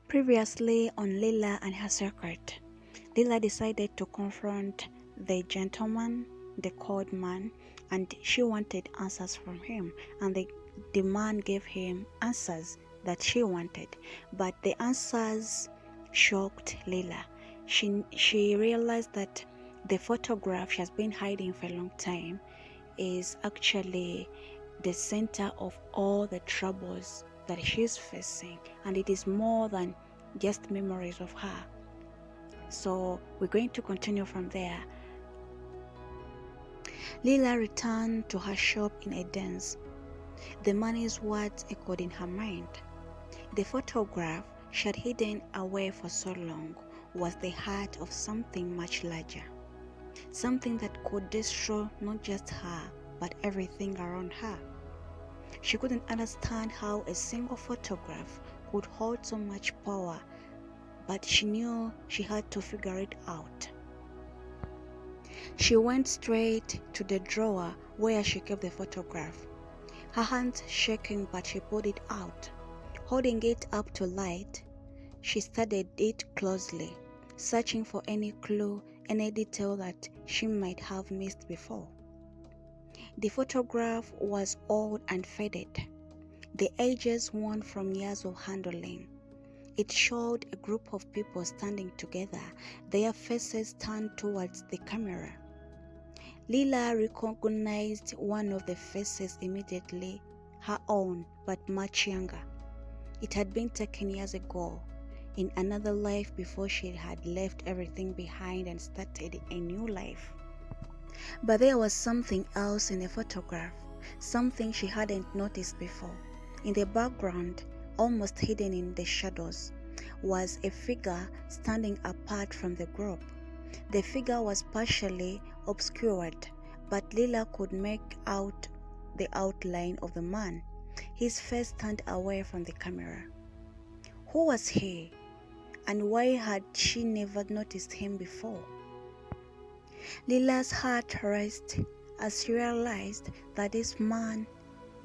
Previously on Lila and her secret, Lila decided to confront the gentleman, the cold man, and she wanted answers from him, and the man gave him answers that she wanted, but the answers shocked Lila. She realized that the photograph she has been hiding for a long time is actually the center of all the troubles that she's facing, and it is more than just memories of her. So we're going to continue from there. Lila returned to her shop in a dance. The money's words echoed in her mind. The photograph she had hidden away for so long was the heart of something much larger, something that could destroy not just her but everything around her. She couldn't understand how a single photograph could hold so much power, but she knew she had to figure it out. She went straight to the drawer where she kept the photograph. Her hands shaking, but she pulled it out. Holding it up to light, she studied it closely, searching for any clue, any detail that she might have missed before. The photograph was old and faded, the edges worn from years of handling. It showed a group of people standing together, their faces turned towards the camera. Lila recognized one of the faces immediately, her own, but much younger. It had been taken years ago, in another life before she had left everything behind and started a new life. But there was something else in the photograph, something she hadn't noticed before. In the background, almost hidden in the shadows, was a figure standing apart from the group. The figure was partially obscured, but Lila could make out the outline of the man. His face turned away from the camera. Who was he? And why had she never noticed him before? Lila's heart raced as she realized that this man,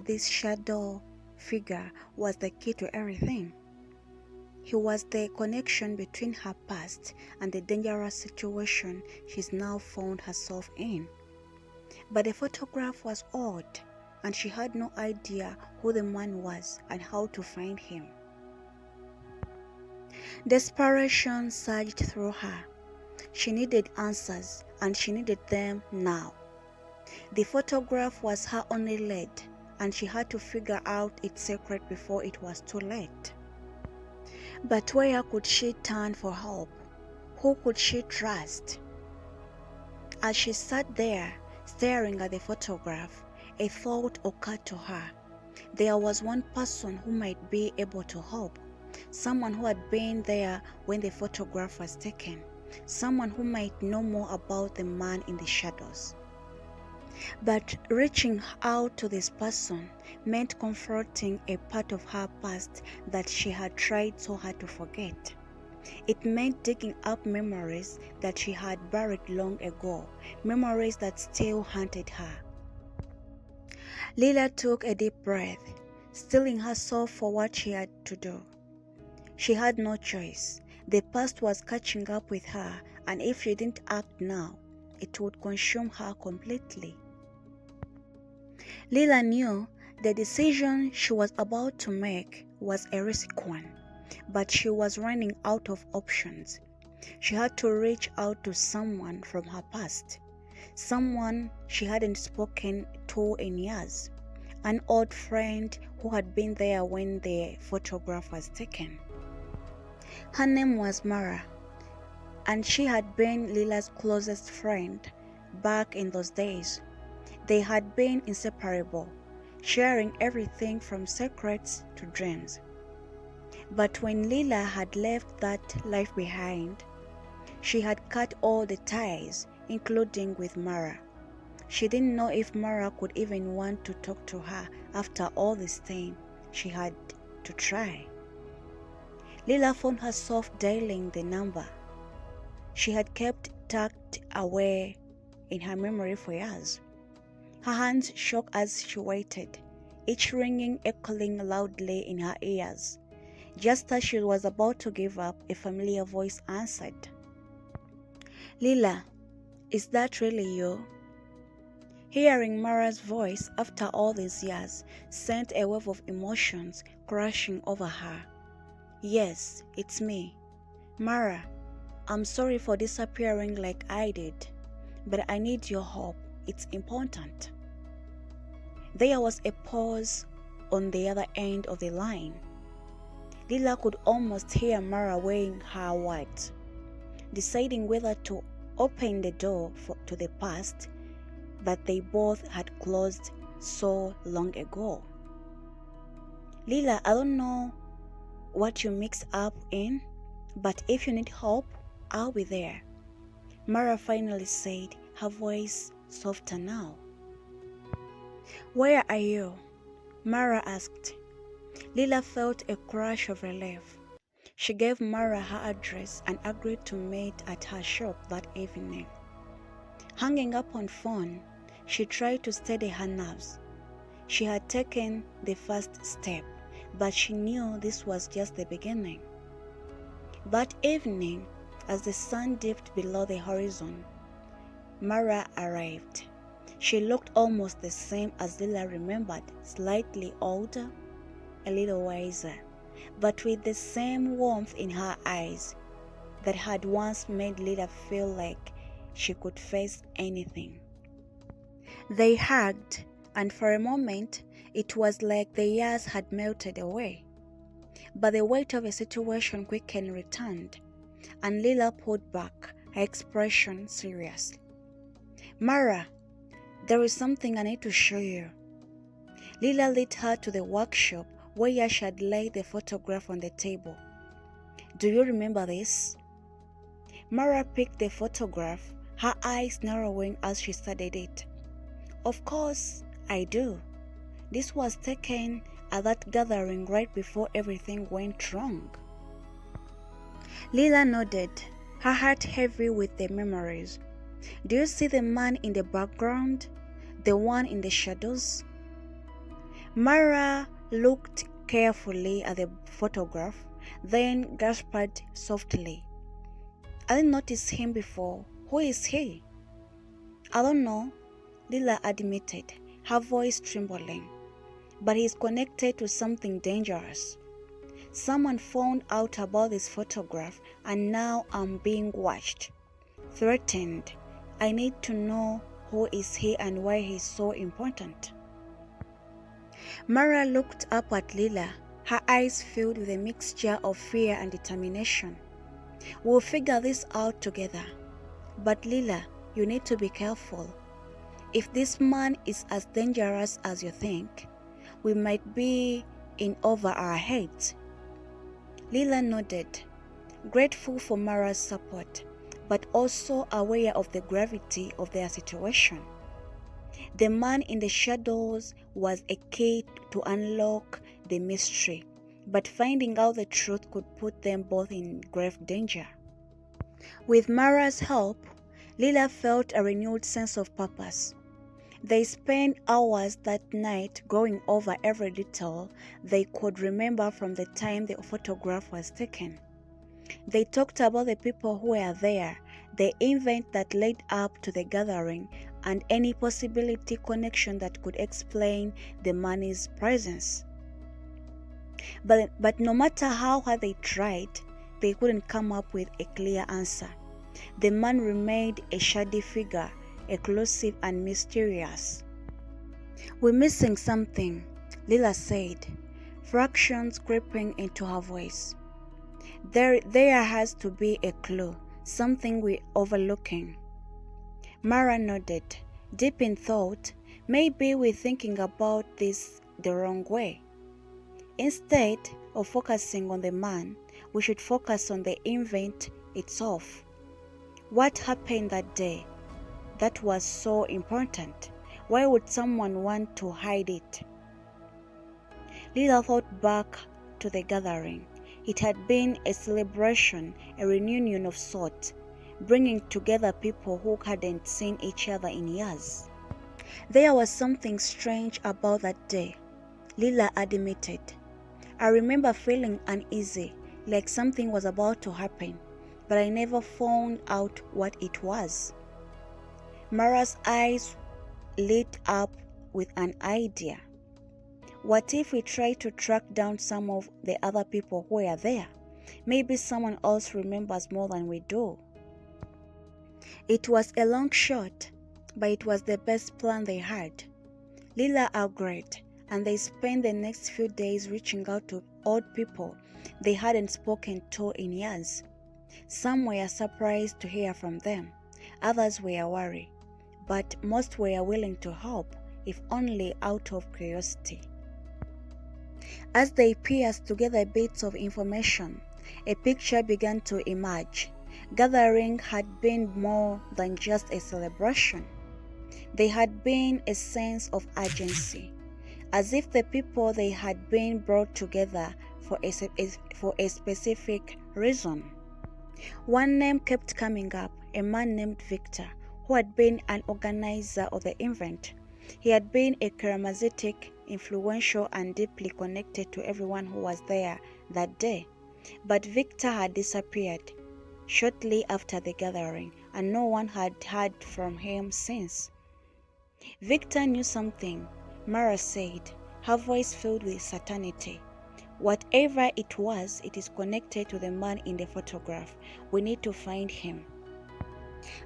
this shadow figure, was the key to everything. He was the connection between her past and the dangerous situation she's now found herself in. But the photograph was odd, and she had no idea who the man was and how to find him. Desperation surged through her. She needed answers, and she needed them now. The photograph was her only lead, and she had to figure out its secret before it was too late. But where could she turn for help? Who could she trust? As she sat there, staring at the photograph, a thought occurred to her. There was one person who might be able to help, someone who had been there when the photograph was taken, someone who might know more about the man in the shadows. But reaching out to this person meant confronting a part of her past that she had tried so hard to forget. It meant digging up memories that she had buried long ago, memories that still haunted her. Lila took a deep breath, steeling herself for what she had to do. She had no choice. The past was catching up with her, and if she didn't act now, it would consume her completely. Lila knew the decision she was about to make was a risky one, but she was running out of options. She had to reach out to someone from her past, someone she hadn't spoken to in years, an old friend who had been there when the photograph was taken. Her name was Mara, and she had been Lila's closest friend back in those days. They had been inseparable, sharing everything from secrets to dreams. But when Lila had left that life behind, she had cut all the ties, including with Mara. She didn't know if Mara could even want to talk to her after all this time she had to try. Lila found herself dialing the number she had kept tucked away in her memory for years. Her hands shook as she waited, each ringing echoing loudly in her ears. Just as she was about to give up, a familiar voice answered. "Lila, is that really you?" Hearing Mara's voice after all these years sent a wave of emotions crashing over her. "Yes, it's me. Mara, I'm sorry for disappearing like I did, but I need your help. It's important." There was a pause on the other end of the line. Lila could almost hear Mara weighing her words, deciding whether to open the door to the past that they both had closed so long ago. "Lila, I don't know what you mix up in, but if you need help, I'll be there," Mara finally said, her voice softer now. "Where are you?" Mara asked. Lila felt a crush of relief. She gave Mara her address and agreed to meet at her shop that evening. Hanging up on phone, she tried to steady her nerves. She had taken the first step, but she knew this was just the beginning. That evening, as the sun dipped below the horizon, Mara arrived. She looked almost the same as Lila remembered, slightly older, a little wiser, but with the same warmth in her eyes that had once made Lila feel like she could face anything. They hugged, and for a moment it was like the years had melted away. But the weight of the situation quickly returned, and Lila pulled back, her expression serious. "Mara, there is something I need to show you." Lila led her to the workshop where she had laid the photograph on the table. "Do you remember this?" Mara picked the photograph, her eyes narrowing as she studied it. "Of course, I do. This was taken at that gathering right before everything went wrong." Lila nodded, her heart heavy with the memories. "Do you see the man in the background? The one in the shadows?" Mara looked carefully at the photograph, then gasped softly. "I didn't notice him before. Who is he?" "I don't know," Lila admitted, her voice trembling. "But he's connected to something dangerous. Someone found out about this photograph and now I'm being watched, threatened. I need to know who is he and why he's so important." Mara looked up at Lila, her eyes filled with a mixture of fear and determination. "We'll figure this out together. But Lila, you need to be careful. If this man is as dangerous as you think, we might be in over our heads." Lila nodded, grateful for Mara's support, but also aware of the gravity of their situation. The man in the shadows was a key to unlock the mystery, but finding out the truth could put them both in grave danger. With Mara's help, Lila felt a renewed sense of purpose. They spent hours that night going over every detail they could remember from the time the photograph was taken. They talked about the people who were there, the event that led up to the gathering, and any possibility connection that could explain the man's presence. But no matter how hard they tried, they couldn't come up with a clear answer. The man remained a shady figure, elusive and mysterious. "We're missing something," Lila said, fractions creeping into her voice. There has to be a clue, something we're overlooking." Mara nodded, deep in thought. "Maybe we're thinking about this the wrong way. Instead of focusing on the man, we should focus on the event itself. What happened that day that was so important? Why would someone want to hide it?" Lila thought back to the gathering. It had been a celebration, a reunion of sorts, bringing together people who hadn't seen each other in years. There was something strange about that day, Lila admitted. I remember feeling uneasy, like something was about to happen, but I never found out what it was. Mara's eyes lit up with an idea. What if we try to track down some of the other people who are there? Maybe someone else remembers more than we do. It was a long shot, but it was the best plan they had. Lila agreed, and they spent the next few days reaching out to old people they hadn't spoken to in years. Some were surprised to hear from them, others were worried, but most were willing to help, if only out of curiosity. As they pieced together bits of information, a picture began to emerge. Gathering had been more than just a celebration. There had been a sense of urgency, as if the people they had been brought together for a specific reason. One name kept coming up, a man named Victor, who had been an organizer of the event. He had been a charismatic, influential, and deeply connected to everyone who was there that day. But Victor had disappeared shortly after the gathering, and no one had heard from him since. Victor knew something, Mara said, her voice filled with certainty. Whatever it was, it is connected to the man in the photograph. We need to find him.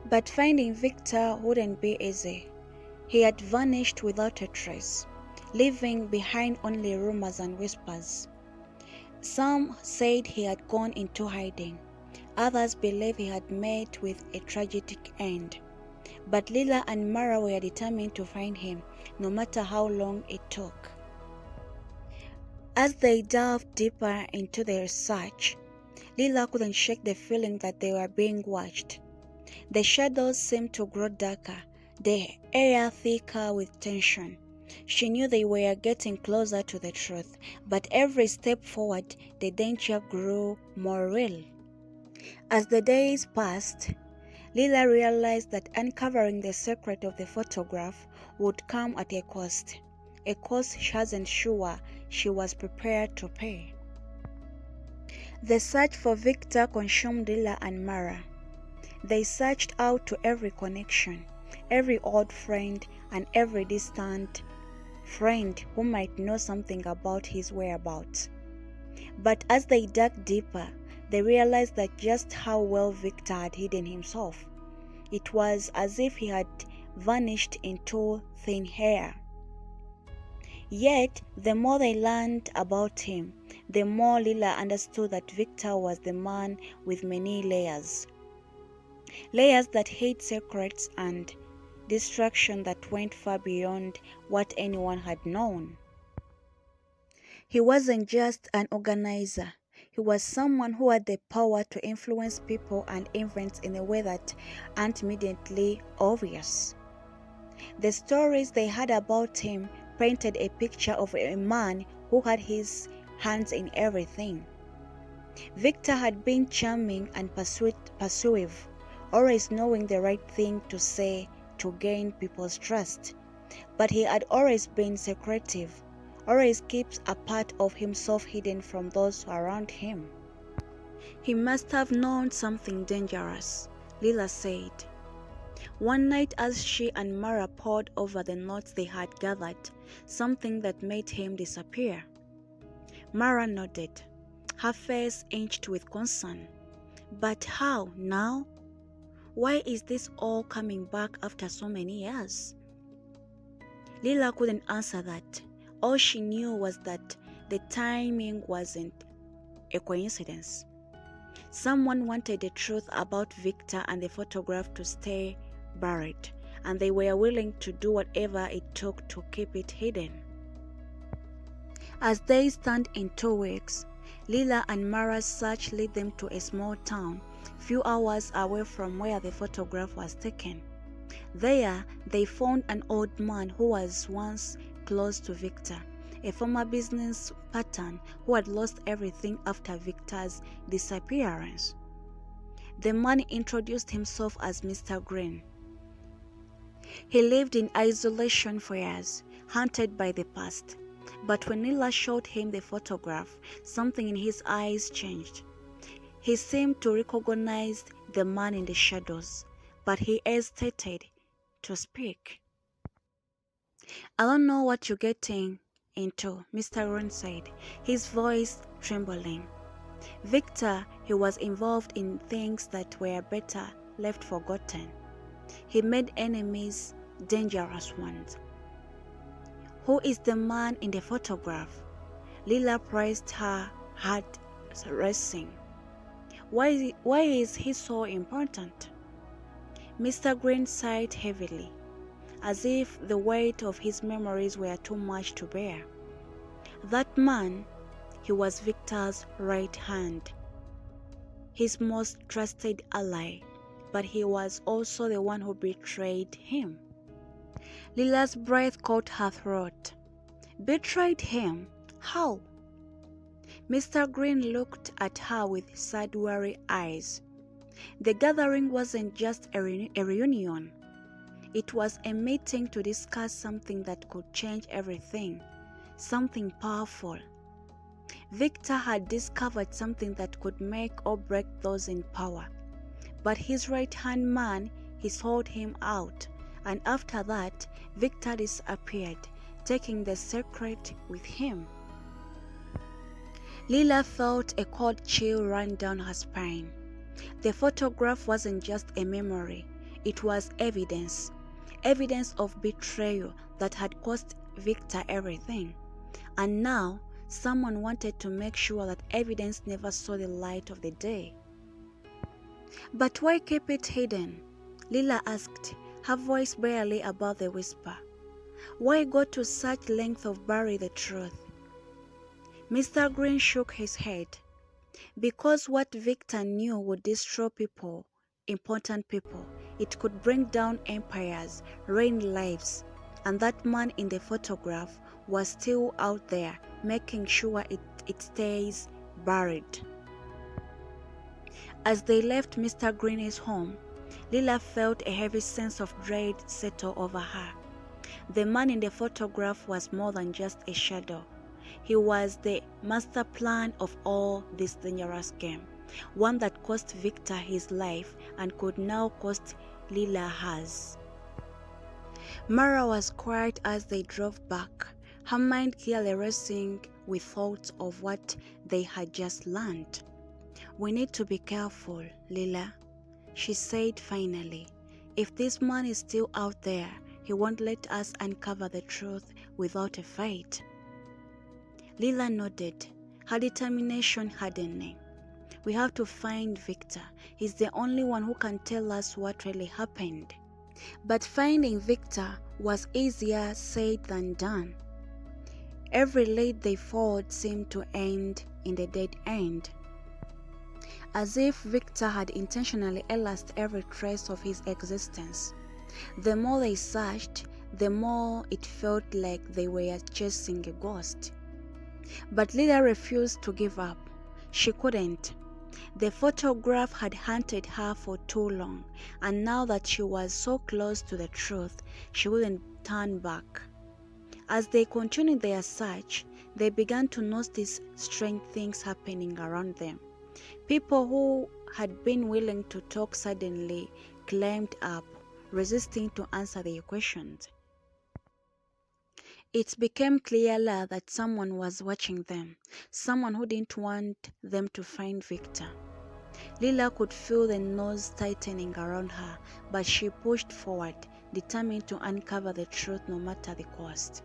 But finding Victor wouldn't be easy. He had vanished without a trace, leaving behind only rumors and whispers. Some said he had gone into hiding. Others believed he had met with a tragic end. But Lila and Mara were determined to find him, no matter how long it took. As they delved deeper into their research, Lila couldn't shake the feeling that they were being watched. The shadows seemed to grow darker, the air thicker with tension. She knew they were getting closer to the truth, but every step forward, the danger grew more real. As the days passed, Lila realized that uncovering the secret of the photograph would come at a cost she wasn't sure she was prepared to pay. The search for Victor consumed Lila and Mara. They searched out to every connection, every old friend, and every distant friend who might know something about his whereabouts. But as they dug deeper, they realized that just how well Victor had hidden himself. It was as if he had vanished into thin air. Yet, the more they learned about him, the more Lila understood that Victor was the man with many layers. Layers that hid secrets and destruction that went far beyond what anyone had known. He wasn't just an organizer. He was someone who had the power to influence people and events in a way that aren't immediately obvious. The stories they had about him painted a picture of a man who had his hands in everything. Victor had been charming and persuasive, always knowing the right thing to say to gain people's trust. But he had always been secretive, always keeps a part of himself hidden from those around him. He must have known something dangerous, Lila said. One night as she and Mara pored over the notes they had gathered, something that made him disappear. Mara nodded, her face inched with concern. But how now? Why is this all coming back after so many years? Lila couldn't answer that. All she knew was that the timing wasn't a coincidence. Someone wanted the truth about Victor and the photograph to stay buried, and they were willing to do whatever it took to keep it hidden. As they turned in 2 weeks, Lila and Mara's search led them to a small town, few hours away from where the photograph was taken. There, they found an old man who was once close to Victor, a former business partner who had lost everything after Victor's disappearance. The man introduced himself as Mr. Green. He lived in isolation for years, haunted by the past, But when Lila showed him the photograph, something in his eyes changed. He seemed to recognize the man in the shadows, but he hesitated to speak. "I don't know what you're getting into," Mr. Ron said, his voice trembling. Victor, he was involved in things that were better left forgotten. He made enemies, dangerous ones. "Who is the man in the photograph?" Lila pressed her heart racing. Why is he so important?" Mr. Green sighed heavily, as if the weight of his memories were too much to bear. That man, he was Victor's right hand, his most trusted ally, but he was also the one who betrayed him. Lila's breath caught her throat. Betrayed him? How? Mr. Green looked at her with sad, weary eyes. The gathering wasn't just a reunion. It was a meeting to discuss something that could change everything, something powerful. Victor had discovered something that could make or break those in power. But his right-hand man, he sold him out, and after that, Victor disappeared, taking the secret with him. Lila felt a cold chill run down her spine. The photograph wasn't just a memory, it was evidence. Evidence of betrayal that had cost Victor everything. And now, someone wanted to make sure that evidence never saw the light of the day. "But why keep it hidden?" Lila asked, her voice barely above the whisper. "Why go to such length of bury the truth?" Mr. Green shook his head. "Because what Victor knew would destroy people, important people. It could bring down empires, ruin lives. And that man in the photograph was still out there, making sure it stays buried." As they left Mr. Green's home, Lila felt a heavy sense of dread settle over her. The man in the photograph was more than just a shadow. He was the master plan of all this dangerous game, one that cost Victor his life and could now cost Lila hers. Mara was quiet as they drove back, her mind clearly racing with thoughts of what they had just learned. "We need to be careful, Lila," she said finally. "If this man is still out there, he won't let us uncover the truth without a fight." Lila nodded, her determination hardening. "We have to find Victor. He's the only one who can tell us what really happened." But finding Victor was easier said than done. Every lead they followed seemed to end in the dead end, as if Victor had intentionally erased every trace of his existence. The more they searched, the more it felt like they were chasing a ghost. But Lila refused to give up. She couldn't. The photograph had haunted her for too long, and now that she was so close to the truth, she wouldn't turn back. As they continued their search, they began to notice strange things happening around them. People who had been willing to talk suddenly climbed up, resisting to answer their questions. It became clearer that someone was watching them, someone who didn't want them to find Victor. Lila could feel the noose tightening around her, but she pushed forward, determined to uncover the truth no matter the cost.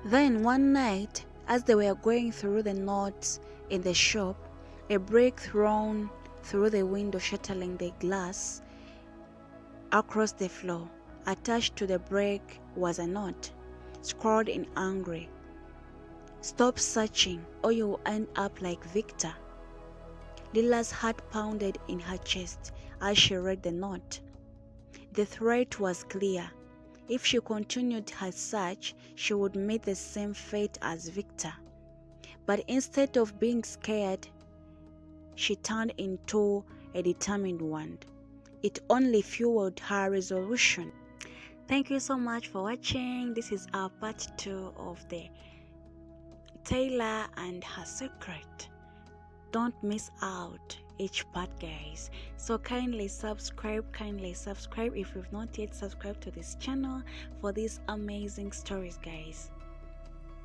Then one night, as they were going through the notes in the shop, a brick thrown through the window shattering the glass across the floor. Attached to the brick was a note, scrawled in angry. "Stop searching or you will end up like Victor." Lila's heart pounded in her chest as she read the note. The threat was clear. If she continued her search, she would meet the same fate as Victor. But instead of being scared, she turned into a determined one. It only fueled her resolution. Thank you so much for watching. This is our part 2 of the Tailor and her secret. Don't miss out each part, guys. So kindly subscribe if you've not yet subscribed to this channel for these amazing stories, guys.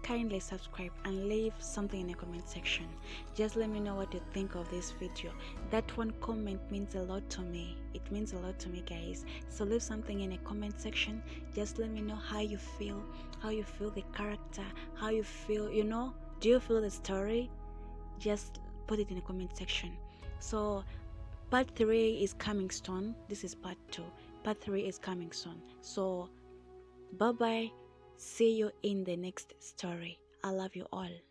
Kindly subscribe and leave something in the comment section. Just let me know what you think of this video. That one comment means a lot to me. It means a lot to me, guys. So leave something in the comment section. Just let me know how you feel the character, how you feel, do you feel the story? Just put it in the comment section. So part 3 is coming soon. This is part 2. Part 3 is coming soon. So bye bye. See you in the next story. I love you all.